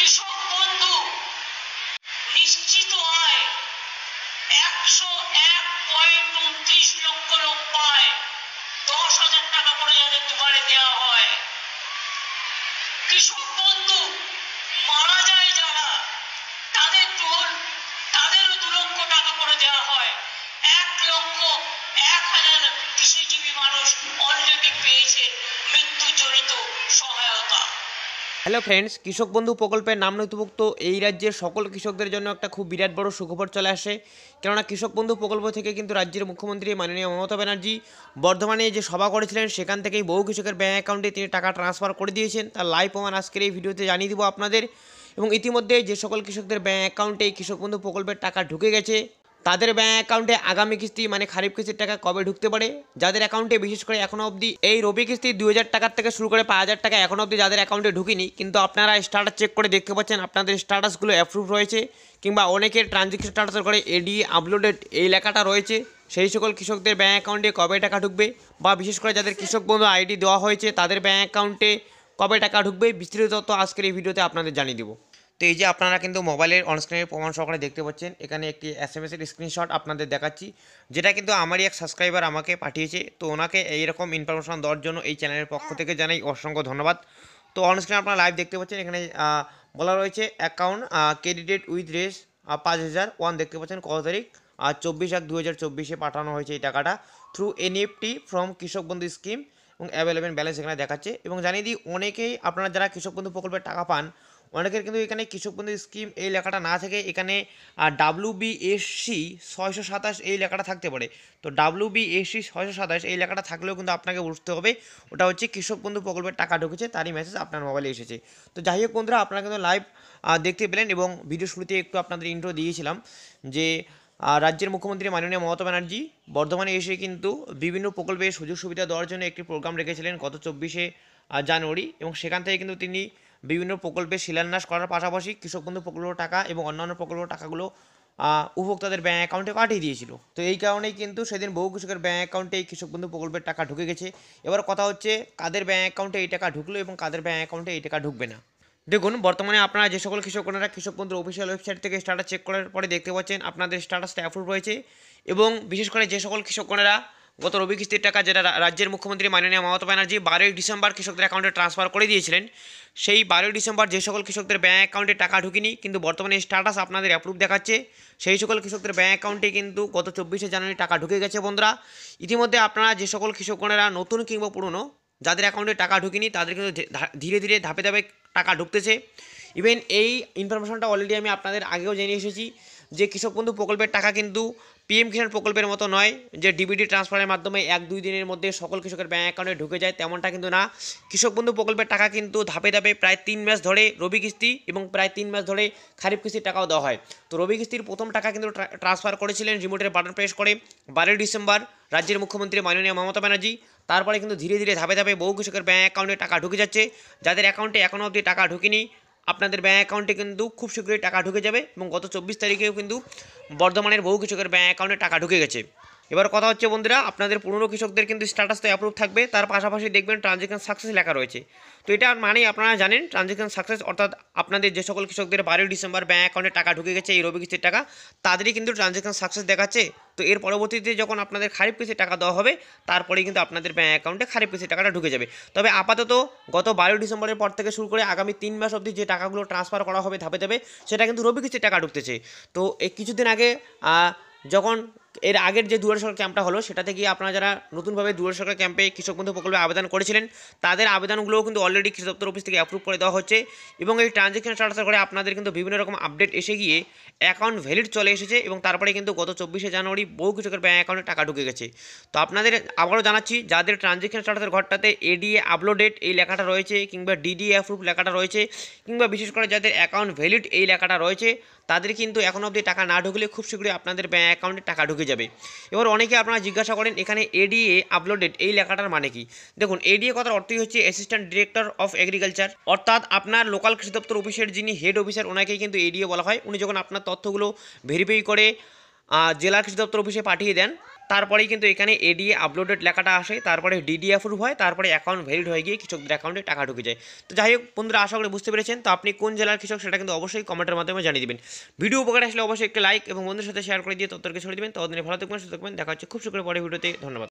কৃষক বন্ধু নিশ্চিত আয় 101.29 লক্ষ লোক পায়, 10,000 টাকা করে যাদের দুবারে দেওয়া হয়। কৃষক বন্ধু মারা যায় যারা, তাদেরও 2 লক্ষ টাকা করে দেওয়া হয়। 1,01,000 কৃষিজীবী মানুষ অলরেডি পেয়েছে মৃত্যুজনিত সহায়তা। হ্যালো ফ্রেন্ডস, কৃষক বন্ধু প্রকল্পের নাম নথিভুক্ত এই রাজ্যের সকল কৃষকদের জন্য একটা খুব বিরাট বড় সুখবর চলে আসে। কেননা কৃষক বন্ধু প্রকল্প থেকে কিন্তু রাজ্যের মুখ্যমন্ত্রী মাননীয় মমতা ব্যানার্জি বর্ধমানে যে সভা করেছিলেন সেখান থেকেই বহু কৃষকের ব্যাঙ্ক অ্যাকাউন্টে তিনি টাকা ট্রান্সফার করে দিয়েছেন। তার লাইভ প্রমাণ আজকের এই ভিডিওতে জানিয়ে দেবো আপনাদের। এবং ইতিমধ্যে যে সকল কৃষকদের ব্যাঙ্ক অ্যাকাউন্টে এই কৃষক বন্ধু প্রকল্পের টাকা ঢুকে গেছে, তাদের ব্যাঙ্ক অ্যাকাউন্টে আগামী কিস্তি মানে খারিফ কিস্তির টাকা কবে ঢুকতে পারে, যাদের অ্যাকাউন্টে বিশেষ করে এখনও অবধি এই রবি কিস্তি 2,000 টাকার থেকে শুরু করে 5,000 টাকা এখনও অবধি যাদের অ্যাকাউন্টে ঢুকিনি, কিন্তু আপনারা স্ট্যাটাস চেক করে দেখতে পাচ্ছেন আপনাদের স্ট্যাটাসগুলো অ্যাপ্রুভ রয়েছে, কিংবা অনেকের ট্রানজ্যাকশন স্ট্যাটাসের করে এডি আপলোডেড এই লেখাটা রয়েছে। সেই সকল কৃষকদের ব্যাঙ্ক অ্যাকাউন্টে কবে টাকা ঢুকবে, বা বিশেষ করে যাদের কৃষক বন্ধু আইডি দেওয়া হয়েছে তাদের ব্যাঙ্ক অ্যাকাউন্টে কবে টাকা ঢুকবে, বিস্তারিত তথ্য আজকের এই ভিডিওতে আপনাদের জানিয়ে দেবো। তো এই যে আপনারা কিন্তু মোবাইলের অনস্ক্রিনের প্রমাণ সহকারে দেখতে পাচ্ছেন, এখানে একটি এসএমএসের স্ক্রিনশট আপনাদের দেখাচ্ছি, যেটা কিন্তু আমারই এক সাবস্ক্রাইবার আমাকে পাঠিয়েছে। তো ওনাকে এইরকম ইনফরমেশন দেওয়ার জন্য এই চ্যানেলের পক্ষ থেকে জানাই অসংখ্য ধন্যবাদ। তো অনস্ক্রিনে আপনারা লাইভ দেখতে পাচ্ছেন, এখানে বলা রয়েছে অ্যাকাউন্ট ক্রেডিটেড উইথ রেস 5,001 দেখতে পাচ্ছেন কত তারিখ, 24/1/2024 পাঠানো হয়েছে এই টাকাটা থ্রু এনইএফটি ফ্রম কৃষক বন্ধু স্কিম, এবং অ্যাভেলেবেল ব্যালেন্স এখানে দেখাচ্ছে। এবং জানিয়ে দিই, অনেকেই আপনারা যারা কৃষক বন্ধু প্রকল্পের টাকা পান, অনেকের কিন্তু এখানে কৃষক বন্ধু স্কিম এই লেখাটা না থেকে এখানে WBSC 627 এই লেখাটা থাকতে পারে। তো WBSC 627 এই লেখাটা থাকলেও কিন্তু আপনাকে বুঝতে হবে ওটা হচ্ছে কৃষক বন্ধু প্রকল্পের টাকা ঢুকেছে, তারই মেসেজ আপনার মোবাইলে এসেছে। তো যাই হোক বন্ধুরা, আপনারা কিন্তু লাইভ দেখতে পেলেন, এবং ভিডিও শুরুতে একটু আপনাদের ইন্ট্রো দিয়েছিলাম যে রাজ্যের মুখ্যমন্ত্রী মাননীয় মমতা ব্যানার্জি বর্ধমানে এসে কিন্তু বিভিন্ন প্রকল্পের সুযোগ সুবিধা দেওয়ার জন্য একটি প্রোগ্রাম রেখেছিলেন গত 24শে জানুয়ারি, এবং সেখান থেকে কিন্তু তিনি বিভিন্ন প্রকল্পের শিলান্যাস করার পাশাপাশি কৃষক বন্ধু প্রকল্প টাকা এবং অন্যান্য প্রকল্প টাকাগুলো উপভোক্তাদের ব্যাঙ্ক অ্যাকাউন্টে পাঠিয়ে দিয়েছিল। তো এই কারণেই কিন্তু সেদিন বহু কৃষকের ব্যাঙ্ক অ্যাকাউন্টে এই কৃষক বন্ধু প্রকল্পের টাকা ঢুকে গেছে। এবার কথা হচ্ছে কাদের ব্যাঙ্ক অ্যাকাউন্টে এই টাকা ঢুকলো এবং কাদের ব্যাঙ্ক অ্যাকাউন্টে এই টাকা ঢুকবে না। দেখুন, বর্তমানে আপনারা যে সকল কৃষকরা কৃষক বন্ধুর অফিসিয়াল ওয়েবসাইট থেকে স্ট্যাটাস চেক করার পরে দেখতে পাচ্ছেন আপনাদের স্ট্যাটাসটা অ্যাপ্রুভ রয়েছে। এবং বিশেষ করে যে সকল কৃষকরা গত রবি কিস্তির টাকা যেটা রাজ্যের মুখ্যমন্ত্রী মাননীয় মমতা ব্যানার্জি 12ই ডিসেম্বর কৃষকদের অ্যাকাউন্টে ট্রান্সফার করে দিয়েছিলেন, সেই 12ই ডিসেম্বর যে সকল কৃষকদের ব্যাঙ্ক অ্যাকাউন্টে টাকা ঢুকিনি কিন্তু বর্তমানে স্ট্যাটাস আপনাদের অ্যাপ্রুভ দেখাচ্ছে, সেই সকল কৃষকদের ব্যাঙ্ক অ্যাকাউন্টে কিন্তু গত 24শে জানুয়ারি টাকা ঢুকে গেছে। বন্ধুরা, ইতিমধ্যে আপনারা যে সকল কৃষকরা নতুন কিংবা পুরনো যাদের অ্যাকাউন্টে টাকা ঢুকিনি তাদের কিন্তু ধীরে ধীরে ধাপে ধাপে টাকা ঢুকতেছে। ইভেন এই ইনফরমেশনটা অলরেডি আমি আপনাদের আগেও জেনে এসেছি যে কৃষক বন্ধু প্রকল্পের টাকা কিন্তু পিএম কিষাণ প্রকল্পের মতো নয় যে ডিবিটি ট্রান্সফারের মাধ্যমে 1-2 দিনের মধ্যে সকল কৃষকের ব্যাঙ্ক অ্যাকাউন্টে ঢুকে যায়, তেমনটা কিন্তু না। কৃষক বন্ধু প্রকল্পের টাকা কিন্তু ধাপে ধাপে প্রায় 3 মাস ধরে রবি কিস্তি এবং প্রায় 3 মাস ধরে খারিফ কিস্তির টাকাও দেওয়া হয়। তো রবি কিস্তির প্রথম টাকা কিন্তু ট্রান্সফার করেছিলেন রিমোটের বাটন প্রেস করে 12ই ডিসেম্বর রাজ্যের মুখ্যমন্ত্রী মাননীয় মমতা ব্যানার্জি। তারপরে কিন্তু ধীরে ধীরে ধাপে ধাপে বহু কৃষকের ব্যাঙ্ক অ্যাকাউন্টে টাকা ঢুকে যাচ্ছে। যাদের অ্যাকাউন্টে এখনও অবধি টাকা ঢুকেনি আপনাদের ব্যাঙ্ক অ্যাকাউন্টে কিন্তু খুব শীঘ্রই টাকা ঢুকে যাবে, এবং গত 24 তারিখেও কিন্তু বর্ধমানের বহু কৃষকের ব্যাঙ্ক অ্যাকাউন্টে টাকা ঢুকে গেছে। এবার কথা হচ্ছে বন্ধুরা, আপনাদের পুরনো কৃষকদের কিন্তু স্ট্যাটাস তো অ্যাপ্রুভ থাকবে, তার পাশাপাশি দেখবেন ট্রানজ্যাকশন সাকসেস লেখা রয়েছে। তো এটা মানেই আপনারা জানেন ট্রানজ্যাকশন সাকসেস, অর্থাৎ আপনাদের যে সকল কৃষকদের 12ই ডিসেম্বর ব্যাঙ্ক অ্যাকাউন্টে টাকা ঢুকে গেছে এই রবি কিস্তির টাকা, তাদেরই কিন্তু ট্রানজ্যাকশন সাকসেস দেখাচ্ছে। তো এর পরবর্তীতে যখন আপনাদের খারিফ কিস্তির টাকা দেওয়া হবে তারপরেই কিন্তু আপনাদের ব্যাঙ্ক অ্যাকাউন্টে খারিফ কিস্তির টাকাটা ঢুকে যাবে। তবে আপাতত গত 12ই ডিসেম্বরের পর থেকে শুরু করে আগামী 3 মাস অবধি যে টাকাগুলো ট্রান্সফার করা হবে ধাপে ধাপে, সেটা কিন্তু রবি কিস্তির টাকা ঢুকতেছে। তো এই কিছুদিন আগে যখন এর আগের যে দুয়ারে সরকার ক্যাম্পটা হলো সেটাতে গিয়ে আপনারা যারা নতুনভাবে দুয়ারে সরকার ক্যাম্পে কৃষক বন্ধু প্রকল্পে আবেদন করেছিলেন তাদের আবেদনগুলোও কিন্তু অলরেডি কৃষি দপ্তর অফিস থেকে অ্যাপ্রুভ করে দেওয়া হচ্ছে, এবং এই ট্রানজ্যাকশন স্ট্যাটাসের করে আপনাদের কিন্তু বিভিন্ন রকম আপডেট এসে গিয়ে অ্যাকাউন্ট ভ্যালিড চলে এসেছে, এবং তারপরে কিন্তু গত 24শে জানুয়ারি বহু কৃষকের ব্যাঙ্ক অ্যাকাউন্টে টাকা ঢুকে গেছে। তো আপনাদের আবারও জানাচ্ছি, যাদের ট্রানজ্যাকশন স্ট্যাটাসের ঘরটাতে এডিএ আপলোডেড এই লেখাটা রয়েছে, কিংবা ডিডিএ অ্যাপ্রুভ লেখাটা রয়েছে, কিংবা বিশেষ করে যাদের অ্যাকাউন্ট ভ্যালিড এই লেখাটা রয়েছে, তাদের কিন্তু এখন অবধি টাকা না ঢুকলে খুব শীঘ্রই আপনাদের ব্যাঙ্ক অ্যাকাউন্টে টাকা ঢুকে যাবে। এবার অনেকে আপনারা জিজ্ঞাসা করেন এখানে এডিএ আপলোডেড এই লেখাটার মানে কি। দেখুন, এডিএ কথার অর্থই হচ্ছে অ্যাসিস্ট্যান্ট ডিরেক্টর অফ এগ্রিকালচার, অর্থাৎ আপনার লোকাল কৃষি দপ্তর অফিসের যিনি হেড অফিসার ওনাকেই কিন্তু এডিএ বলা হয়। উনি যখন আপনার তথ্যগুলো ভেরিফাই করে জেলা কৃষি দপ্তর অফিসে পাঠিয়ে দেন, তারপরেই কিন্তু এখানে এডিএ আপলোডেড লেখাটা আসে, তারপরে ডিডি অ্যাপ্রুভ হয়, তারপরে অ্যাকাউন্ট ভ্যালিড হয়ে গিয়ে কৃষকদের অ্যাকাউন্টে টাকা ঢুকে যায়। তো যাই হোক বন্ধুরা, আশা করি বুঝতে পেরেছেন। তো আপনি কোন জেলার কৃষক সেটা কিন্তু অবশ্যই কমেন্টের মাধ্যমে জানিয়ে দিবেন। ভিডিও উপকার আসলে অবশ্যই একটা লাইক এবং বন্ধুদের সাথে শেয়ার করে দিয়ে তথ্যকে ছড়িয়ে দিবেন। ততদিনে ভালো থাকবেন, সুস্থ থাকবেন। দেখা হচ্ছে খুব শীঘ্রই পরের ভিডিওতে। ধন্যবাদ।